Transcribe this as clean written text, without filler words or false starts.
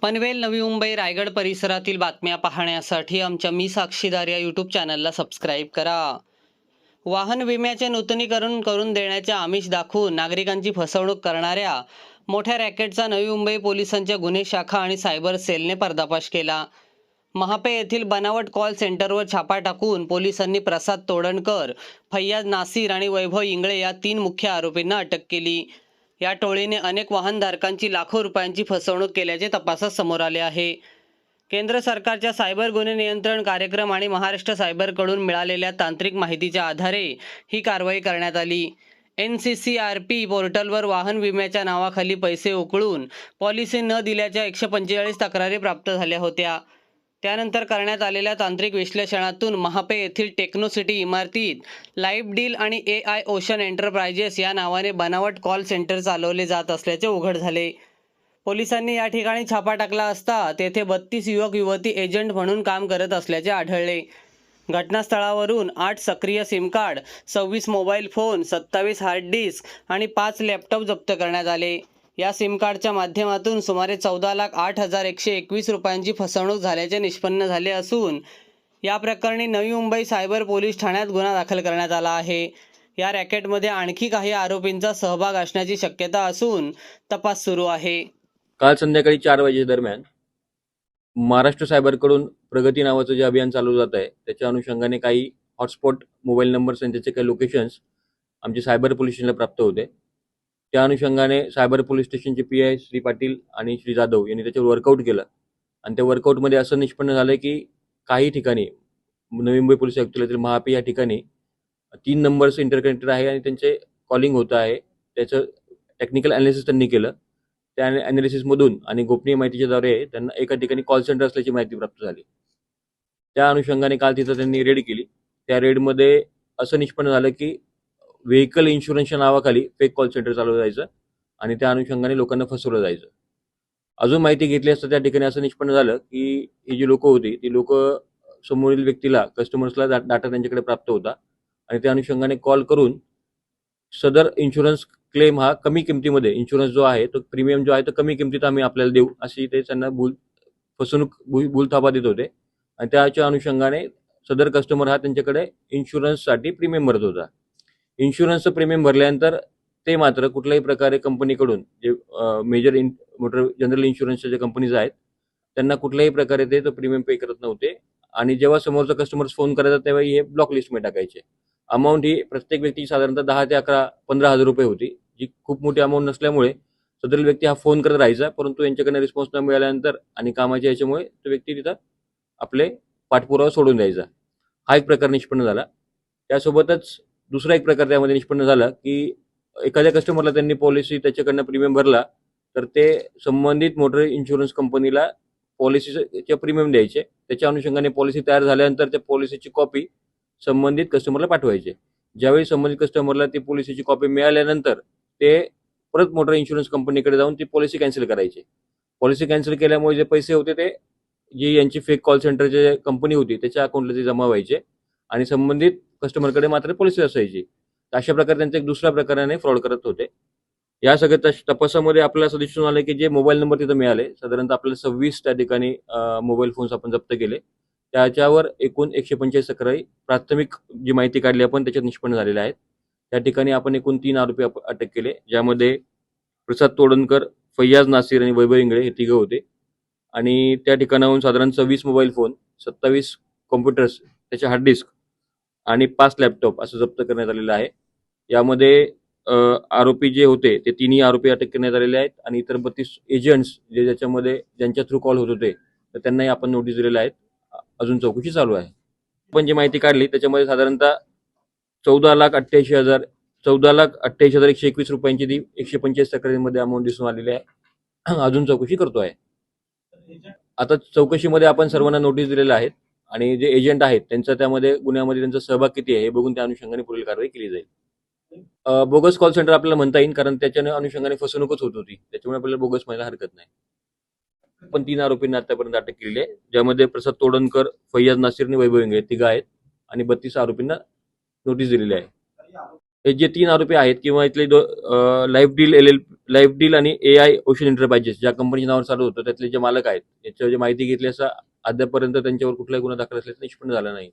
पनवेल, नवी मुंबई, रायगड परिसरातील बातम्या पाहण्यासाठी आमच्या मी साक्षीदार या यूट्यूब चॅनलला सबस्क्राईब करा. वाहन विम्याचे नूतनीकरण करून देण्याचे आमिष दाखवून नागरिकांची फसवणूक करणाऱ्या मोठ्या रॅकेटचा नवी मुंबई पोलिसांच्या गुन्हे शाखा आणि सायबर सेलने पर्दाफाश केला. महापे येथील बनावट कॉल सेंटरवर छापा टाकून पोलिसांनी प्रसाद तोडणकर, फैयाज नासिर आणि वैभव इंगळे या 3 मुख्य आरोपींना अटक केली. या टोळीने अनेक वाहनधारकांची लाखो रुपयांची फसवणूक केल्याचे तपासात समोर आले आहे. केंद्र सरकारच्या सायबर गुन्हे नियंत्रण कार्यक्रम आणि महाराष्ट्र सायबरकडून मिळालेल्या तांत्रिक माहितीच्या आधारे ही कारवाई करण्यात आली. NCCRP पोर्टलवर वाहन विम्याच्या नावाखाली पैसे उकळून पॉलिसी न दिल्याच्या 145 तक्रारी प्राप्त झाल्या होत्या. त्यानंतर करण्यात आलेल्या तांत्रिक विश्लेषणातून महापे येथील टेक्नोसिटी इमारतीत लाईफ डील आणि AI ओशन एंटरप्राइजेस या नावाने बनावट कॉल सेंटर चालवले जात असल्याचे उघड झाले. पोलिसांनी या ठिकाणी छापा टाकला असता तेथे 32 युवक युवती एजंट म्हणून काम करत असल्याचे आढळले. घटनास्थळावरून 8 सक्रिय SIM card, 26 mobile phone, 27 hard disk आणि 5 लॅपटॉप जप्त करण्यात आले. या सिम कार्डच्या माध्यमातून सुमारे 14,08,121 रुपयांची फसवणूक झाल्याचे निष्पन्न झाले असून या प्रकरणी नवी मुंबई सायबर पोलीस ठाण्यात गुन्हा दाखल करण्यात आला आहे. या रॅकेटमध्ये आणखी काही आरोपींचा सहभाग असण्याची शक्यता असून तपास सुरू आहे. काल संध्याकाळी 4 वाजे दरम्यान महाराष्ट्र सायबरकडून प्रगती नावाचं जे अभियान चालू जात आहे त्याच्या अनुषंगाने काही हॉटस्पॉट मोबाईल नंबर्स आणि त्याचे काही लोकेशन्स आमचे सायबर पोलीस स्टेशनला प्राप्त होते. त्या अनुषंगाने सायबर पोलीस स्टेशनचे PI श्री पाटील आणि श्री जाधव यांनी त्याच्यावर वर्कआउट केलं आणि त्या वर्कआउटमध्ये असं निष्पन्न झालं की काही ठिकाणी नवी मुंबई पोलीस आयुक्तालयातील महापी या ठिकाणी 3 नंबर्स इंटरकनेक्टेड आहे आणि त्यांचे कॉलिंग होतं आहे. त्याचं टेक्निकल ॲनालिसिस त्यांनी केलं. त्या ॲनालिसिसमधून आणि गोपनीय माहितीच्याद्वारे त्यांना एका ठिकाणी कॉल सेंटर असल्याची माहिती प्राप्त झाली. त्या अनुषंगाने काल तिथं त्यांनी रेड केली. त्या रेडमध्ये असं निष्पन्न झालं की व्हेकल इन्शुरन्सच्या नावाखाली फेक कॉल सेंटर चालवलं जायचं आणि त्या अनुषंगाने लोकांना फसवलं जायचं. अजून माहिती घेतली असता त्या ठिकाणी असं निष्पन्न झालं की ही जी लोकं होती ती लोकं समोरील व्यक्तीला, कस्टमर्सला डाटा त्यांच्याकडे प्राप्त होता आणि त्या अनुषंगाने कॉल करून सदर इन्शुरन्स क्लेम हा कमी किमतीमध्ये, इन्शुरन्स जो आहे तो प्रीमियम जो आहे तो कमी किमतीत आम्ही आपल्याला देऊ अशी ते त्यांना भूलथापा देत होते आणि त्याच्या अनुषंगाने सदर कस्टमर हा त्यांच्याकडे इन्शुरन्ससाठी प्रीमियम भरत होता. इन्शुरन्सचं प्रीमियम भरल्यानंतर ते मात्र कुठल्याही प्रकारे कंपनीकडून जे मेजर मोटर जनरल इन्शुरन्सच्या ज्या कंपनीज आहेत त्यांना कुठल्याही प्रकारे ते तो प्रीमियम पे करत नव्हते आणि जेव्हा समोरचा कस्टमर्स फोन करायचा तेव्हा हे ब्लॉक लिस्टमध्ये टाकायचे. अमाऊंट ही प्रत्येक व्यक्ती साधारणतः 10 ते 15 हजार रुपये होती, जी खूप मोठी अमाऊंट नसल्यामुळे सदर व्यक्ती हा फोन करत राहायचा. परंतु यांच्याकडनं रिस्पॉन्स न मिळाल्यानंतर आणि कामाच्या याच्यामुळे तो व्यक्ती तिथं आपले पाठपुरावा सोडून द्यायचा. हा एक प्रकार निष्पन्न झाला. त्यासोबतच दुसरा एक प्रकार त्यामध्ये निष्पन्न झाला की एखाद्या कस्टमरला त्यांनी पॉलिसी त्याच्याकडनं प्रीमियम भरला तर ते संबंधित मोटर इन्शुरन्स कंपनीला पॉलिसीचे प्रीमियम द्यायचे. त्याच्या अनुषंगाने पॉलिसी तयार झाल्यानंतर त्या पॉलिसीची कॉपी संबंधित कस्टमरला पाठवायचे. ज्यावेळी संबंधित कस्टमरला ती पॉलिसीची कॉपी मिळाल्यानंतर ते परत मोटर इन्शुरन्स कंपनीकडे जाऊन ती पॉलिसी कॅन्सल करायची. पॉलिसी कॅन्सल केल्यामुळे जे पैसे होते ते जी यांची फेक कॉल सेंटरची कंपनी होती त्याच्या अकाउंटला ते जमा व्हायचे आणि संबंधित कस्टमरकडे मात्र पॉलिसी असायची. अशा प्रकारे त्यांचा एक दुसऱ्या प्रकाराने फ्रॉड करत होते. या सगळ्या तपासामध्ये आपल्याला असं दिसून आलं की जे मोबाईल नंबर तिथं मिळाले साधारणतः आपल्याला 26 त्या ठिकाणी मोबाईल फोन्स आपण जप्त केले. त्याच्यावर एकूण 145 तक्रारी प्राथमिक जी माहिती काढली आपण त्याच्यात निष्पन्न झालेल्या आहेत. त्या ठिकाणी आपण एकूण 3 आरोपी अटक केले, ज्यामध्ये प्रसाद तोडणकर, फैयाज नासिर आणि वैभव इंगळे हे 3 होते आणि त्या ठिकाणाहून साधारण 26 मोबाईल फोन, 27 कॉम्प्युटर्स, त्याचे हार्ड डिस्क आणि 5 लॅपटॉप असं जप्त करण्यात आलेलं आहे. यामध्ये आरोपी जे होते ते 3ही आरोपी अटक करण्यात आलेले आहेत आणि इतर 32 एजंट्स जे ज्यांच्या थ्रू कॉल होत होते तर त्यांनाही आपण नोटीस दिलेल्या आहेत. अजून चौकशी चालू आहे. आपण जी माहिती काढली त्याच्यामध्ये साधारणतः 14,28,121 रुपयांची ती 145 तक्रारीमध्ये अमाऊंट दिसून आलेली आहे. अजून चौकशी करतो आहे. आता चौकशीमध्ये आपण सर्वांना नोटीस दिलेल्या आहेत आणि जे एजंट आहेत त्यांचा त्यामध्ये गुन्ह्यामध्ये त्यांचा सहभाग किती आहे हे बघून त्या अनुषंगाने पुढील कारवाई केली जाईल. बोगस कॉल सेंटर आपल्याला म्हणता येईल कारण त्याच्या अनुषंगाने फसवणूकच होत होती, त्याच्यामुळे आपल्याला बोगस म्हणायला हरकत नाही. पण 3 आरोपींना आतापर्यंत अटक केलेली आहे, ज्यामध्ये प्रसाद तोडणकर, फैयाज नासिर आणि वैभव इंगळे 3 आहेत आणि 32 आरोपींना नोटीस दिलेली आहे. हे जे 3 आरोपी आहेत किंवा इथले लाईफ डील आणि AI ओशन एंटरप्राइजेस ज्या कंपनीच्या नावावर चालू होतं त्यातले जे मालक आहेत याच्यावर जे माहिती घेतली असता अद्यापपर्यंत त्यांच्यावर कुठलाही गुन्हा दाखल असल्याचं निष्पन्न झालं नाही.